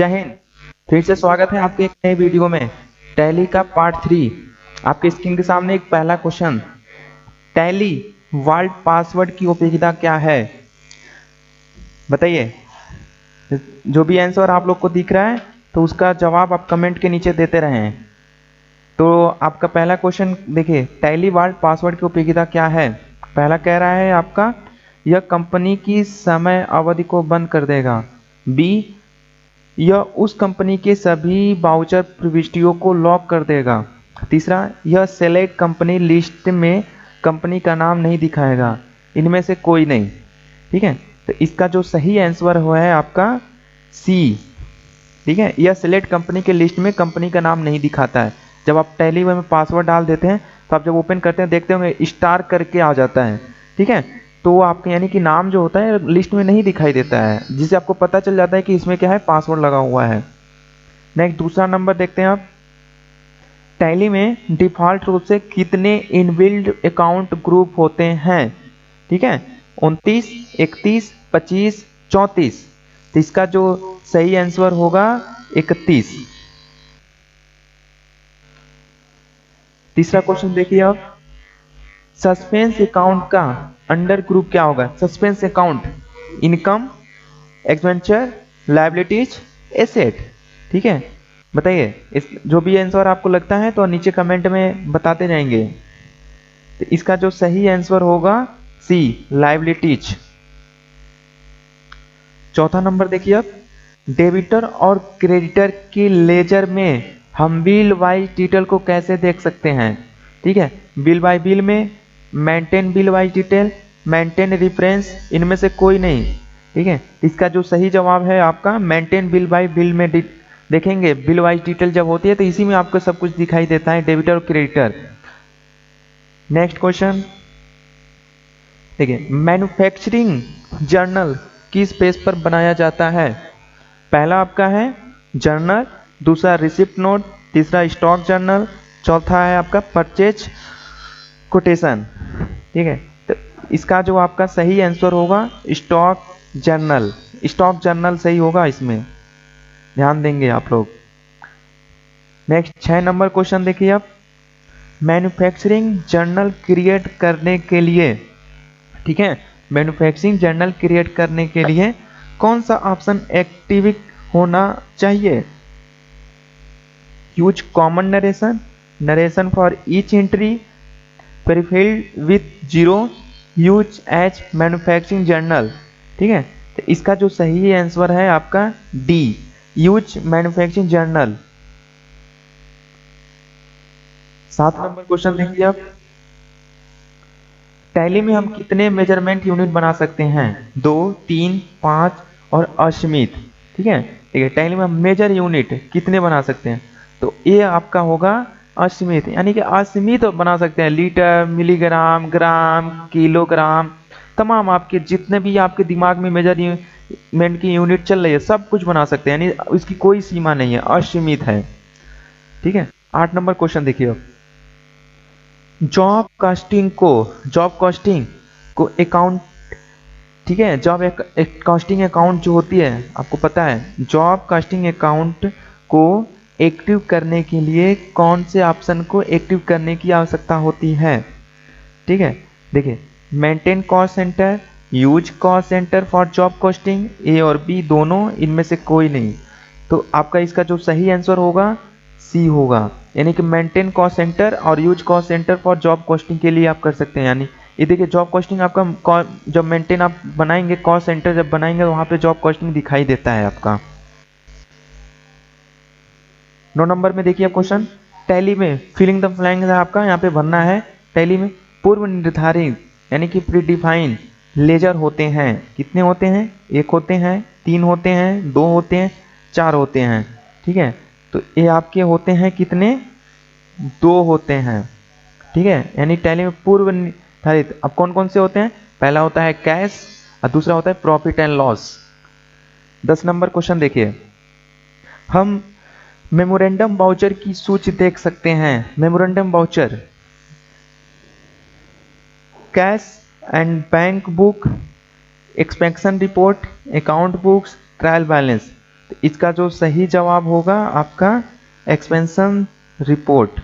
जय हिंद। फिर से स्वागत है आपके एक नए वीडियो में। टैली का पार्ट 3। आपके स्क्रीन के सामने एक पहला क्वेश्चन। टैली वर्ल्ड पासवर्ड की उपयोगिता क्या है? बताइए। जो भी आंसर आप लोग को दिख रहा है तो उसका जवाब आप कमेंट के नीचे देते रहें। तो आपका पहला क्वेश्चन देखिए, टैली वर्ल्ड पासवर्ड की उपयोगिता क्या है? पहला कह रहा है आपका, यह कंपनी की समय अवधि को बंद कर देगा। बी, यह उस कंपनी के सभी वाउचर प्रविष्टियों को लॉक कर देगा। तीसरा, यह सेलेक्ट कंपनी लिस्ट में कंपनी का नाम नहीं दिखाएगा। इनमें से कोई नहीं। ठीक है, तो इसका जो सही आंसर हुआ है आपका सी। ठीक है, यह सेलेक्ट कंपनी के लिस्ट में कंपनी का नाम नहीं दिखाता है। जब आप टैली में पासवर्ड डाल देते हैं तो आप जब ओपन करते हैं देखते होंगे स्टार करके आ जाता है। ठीक है, तो वो आपके यानी कि नाम जो होता है लिस्ट में नहीं दिखाई देता है, जिससे आपको पता चल जाता है कि इसमें क्या है, पासवर्ड लगा हुआ है। नेक्स्ट दूसरा नंबर देखते हैं आप। टैली में डिफॉल्ट रूप से कितने इनबिल्ट अकाउंट ग्रुप होते हैं? ठीक है, 29, 31, 25, 34। तो इसका जो सही आंसर होगा 31। तीसरा क्वेश्चन देखिए आप। सस्पेंस अकाउंट का अंडर ग्रुप क्या होगा? Suspense account income, expenditure, liabilities, asset. ठीक है, बताइए। इस जो भी आंसर आपको लगता है तो नीचे कमेंट में बताते जाएंगे। तो इसका जो सही आंसर होगा सी, लायबिलिटीज। चौथा नंबर देखिए आप। डेबिटर और क्रेडिटर के लेजर में हम बिल बाय डिटेल को कैसे देख सकते हैं? ठीक है, बिल बाय बिल में, maintain bill bye detail, maintain reference, इनमें से कोई नहीं। ठीक है, इसका जो सही जवाब है आपका मेंटेन बिल बाय बिल में देखेंगे बिल बाय डिटेल जब होती है तो इसी में आपको सब कुछ दिखाई देता है, डेबिटर और क्रेडिटर। नेक्स्ट क्वेश्चन देखिए, मैन्युफैक्चरिंग जर्नल किस पेज पर बनाया जाता है? पहला आपका है जर्नल, दूसरा रिसिप्ट नोट, तीसरा स्टॉक जर्नल, चौथा है आपका परचेज कोटेशन। ठीक है, तो इसका जो आपका सही आंसर होगा स्टॉक जर्नल। स्टॉक जर्नल सही होगा, इसमें ध्यान देंगे आप लोग। नेक्स्ट 6 नंबर क्वेश्चन देखिए आप। मैन्युफैक्चरिंग जर्नल क्रिएट करने के लिए, ठीक है, मैन्युफैक्चरिंग जर्नल क्रिएट करने के लिए कौन सा ऑप्शन एक्टिव होना चाहिए? Use common narration, narration for each entry, prefilled with zero, use as manufacturing journal. ठीक है, तो इसका जो सही आंसर है आपका D, use manufacturing journal. 7 number question देखिए आप। टैली में हम कितने मेजरमेंट यूनिट बना सकते हैं? 2, 3, 5 और असीमित। ठीक है, ठीक है, टैली में हम मेजर यूनिट कितने बना सकते हैं? तो ये आपका होगा असीमित, यानी कि असीमित बना सकते हैं। लीटर, मिलीग्राम, ग्राम, किलोग्राम, तमाम आपके जितने भी आपके दिमाग में मेजरमेंट की यूनिट चल रही है सब कुछ बना सकते हैं, यानी इसकी कोई सीमा नहीं है, असीमित है। ठीक है, 8 नंबर क्वेश्चन देखिए अब। जॉब कॉस्टिंग को अकाउंट, ठीक है, जॉब कॉस्टिंग अकाउंट जो होती है आपको पता है, जॉब कॉस्टिंग अकाउंट को एक्टिव करने के लिए कौन से ऑप्शन को एक्टिव करने की आवश्यकता होती है? ठीक है, देखिए, maintain cost centre, use cost centre for job costing, A और बी दोनों, इनमें से कोई नहीं। तो आपका इसका जो सही आंसर होगा सी होगा, यानी कि मेंटेन कॉस्ट सेंटर और use cost centre for job costing के लिए आप कर सकते हैं। यानी ये देखिए, जॉब कॉस्टिंग आपका जब मेंटेन आप बनाएंगे, कॉस्ट सेंटर जब बनाएंगे तो वहां पे जॉब कॉस्टिंग दिखाई देता है आपका। 9 नंबर में देखिए क्वेश्चन। टैली में फिलिंग द ब्लैंक है आपका, यहाँ पे भरना है। टैली में पूर्व निर्धारित यानी कि प्रीडिफाइंड लेजर होते हैं, कितने होते हैं? 1 होते हैं, 3 होते हैं, 2 होते हैं, 4 होते हैं। ठीक है, तो ये आपके होते हैं कितने? 2 होते हैं। ठीक है, यानी टैली में पूर्व निर्धारित अब कौन कौन से होते हैं? पहला होता है कैश और दूसरा होता है profit and loss. 10 number question देखिए। हम मेमोरेंडम वाउचर की सूची देख सकते हैं। Memorandum voucher, cash and bank book, expansion report, account books, trial balance. तो इसका जो सही जवाब होगा आपका एक्सपेंशन रिपोर्ट।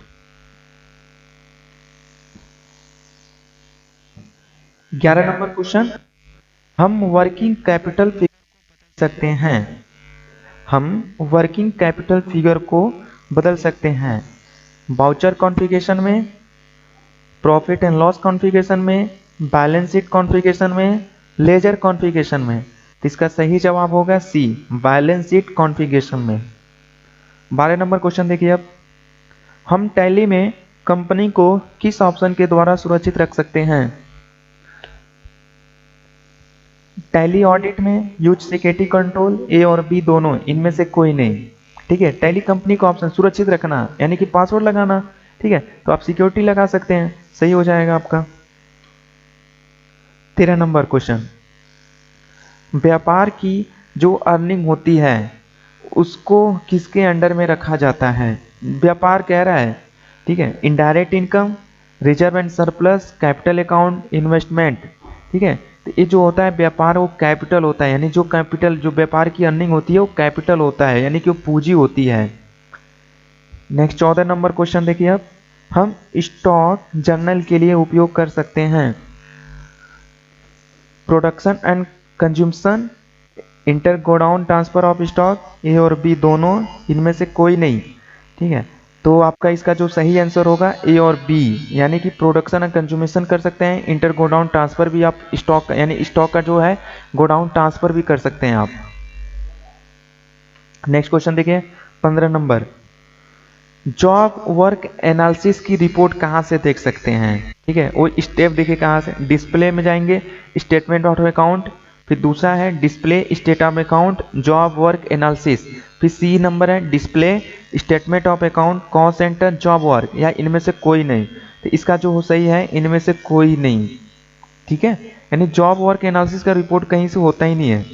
11 नंबर क्वेश्चन, हम वर्किंग कैपिटल सकते हैं, हम वर्किंग कैपिटल फिगर को बदल सकते हैं बाउचर कॉन्फ़िगरेशन में, प्रॉफिट एंड लॉस कॉन्फ़िगरेशन में, बैलेंस शीट कॉन्फ़िगरेशन में, लेजर कॉन्फ़िगरेशन में। तो इसका सही जवाब होगा सी, बैलेंस शीट कॉन्फ़िगरेशन में। 12 नंबर क्वेश्चन देखिए अब, हम टैली में कंपनी को किस ऑप्शन के द्वारा सुरक्षित रख सकते हैं? टैली ऑडिट में यूज सिक्योरिटी कंट्रोल, ए और बी दोनों, इनमें से कोई नहीं। ठीक है, टैली कंपनी का ऑप्शन सुरक्षित रखना यानी कि पासवर्ड लगाना। ठीक है, तो आप सिक्योरिटी लगा सकते हैं, सही हो जाएगा आपका। 13 नंबर क्वेश्चन, व्यापार की जो अर्निंग होती है उसको किसके अंडर में रखा जाता है? व्यापार कह रहा है, ठीक है, indirect income, reserve and surplus, capital account, investment. ठीक है, तो ये जो होता है व्यापार वो कैपिटल होता है, यानी जो कैपिटल जो व्यापार की अर्निंग होती है वो कैपिटल होता है, यानी कि वो पूंजी होती है। नेक्स्ट 14 नंबर क्वेश्चन देखिए अब, हम स्टॉक जर्नल के लिए उपयोग कर सकते हैं production and consumption, inter godown transfer of stock, A और बी दोनों, इनमें से कोई नहीं। ठीक है, तो आपका इसका जो सही आंसर होगा ए और बी, यानी कि प्रोडक्शन एंड कंज्यूमेशन कर सकते हैं, इंटर गोडाउन ट्रांसफर भी आप स्टॉक यानी स्टॉक का जो है गोडाउन ट्रांसफर भी कर सकते हैं आप। नेक्स्ट क्वेश्चन देखिए 15 नंबर, जॉब वर्क एनालिसिस की रिपोर्ट कहाँ से देख सकते हैं? ठीक है, वो स्टेप देखिए कहाँ से, डिस्प्ले में जाएंगे, स्टेटमेंट ऑफ अकाउंट, फिर दूसरा है display state of account job work analysis, फिर सी नंबर है display statement of account cost centre job work, या इनमें से कोई नहीं। तो इसका जो हो सही है इनमें से कोई नहीं। ठीक है, यानी जॉब वर्क एनालिसिस का रिपोर्ट कहीं से होता ही नहीं है।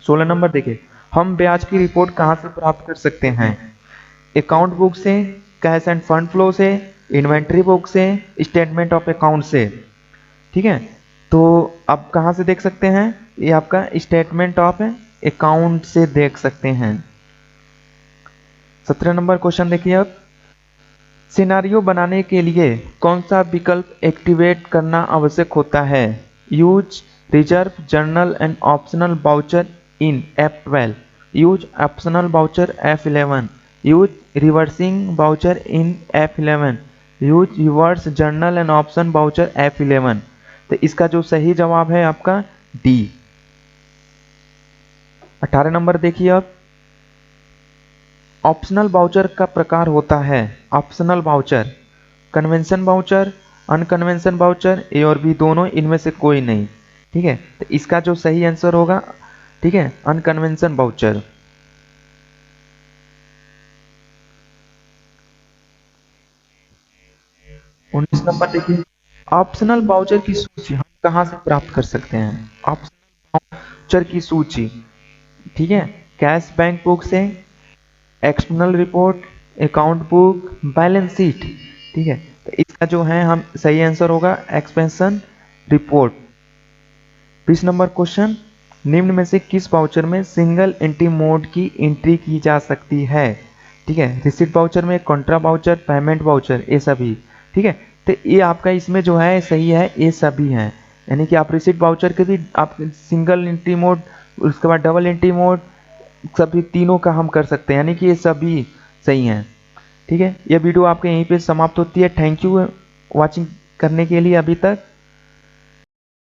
16 नंबर देखिए, हम ब्याज की रिपोर्ट कहाँ से प्राप्त कर सकते हैं? अकाउंट बुक से, कैश एंड फंड फ्लो से, इन्वेंट्री बुक से, स्टेटमेंट ऑफ अकाउंट से। ठीक है, तो आप कहाँ से देख सकते हैं? ये आपका स्टेटमेंट ऑफ अकाउंट से देख सकते हैं। 17 नंबर क्वेश्चन देखिए अब, सिनारियो बनाने के लिए कौन सा विकल्प एक्टिवेट करना आवश्यक होता है? Use reserve journal and optional voucher in F12, use optional voucher F11, use reversing voucher in F11, use reverse journal and option voucher F11। तो इसका जो सही जवाब है आपका डी। 18 नंबर देखिए अब, ऑप्शनल बाउचर का प्रकार होता है, optional voucher, convention voucher, unconvention voucher, A और बी दोनों, इनमें से कोई नहीं। ठीक है, तो इसका जो सही आंसर होगा, ठीक है, अनकन्वेंशन बाउचर। उन्नीस नंबर देखिए, ऑप्शनल बाउचर की सूची हम कहाँ से प्राप्त कर सकते हैं? ऑप्शनल बाउचर की सूची, ठीक है, कैश बैंक बुक से, external report, account book, balance sheet. ठीक है, तो इसका जो है हम सही आंसर होगा एक्सपेंशन रिपोर्ट। 20 नंबर क्वेश्चन, निम्न में से किस वाउचर में सिंगल एंट्री मोड की एंट्री की जा सकती है? ठीक है, रिसिप्ट वाउचर में, कॉन्ट्रा वाउचर, पेमेंट वाउचर, ये सभी। ठीक है, तो ये आपका इसमें जो है सही है, ये सभी हैं, यानी कि आप रिसिप्ट वाउचर के भी आप सिंगल एंट्री मोड, उसके बाद डबल एंट्री मोड, सभी तीनों का हम कर सकते हैं, यानी कि ये सभी सही हैं। ठीक है, यह वीडियो आपके यहीं पे समाप्त होती है। थैंक यू वॉचिंग करने के लिए अभी तक।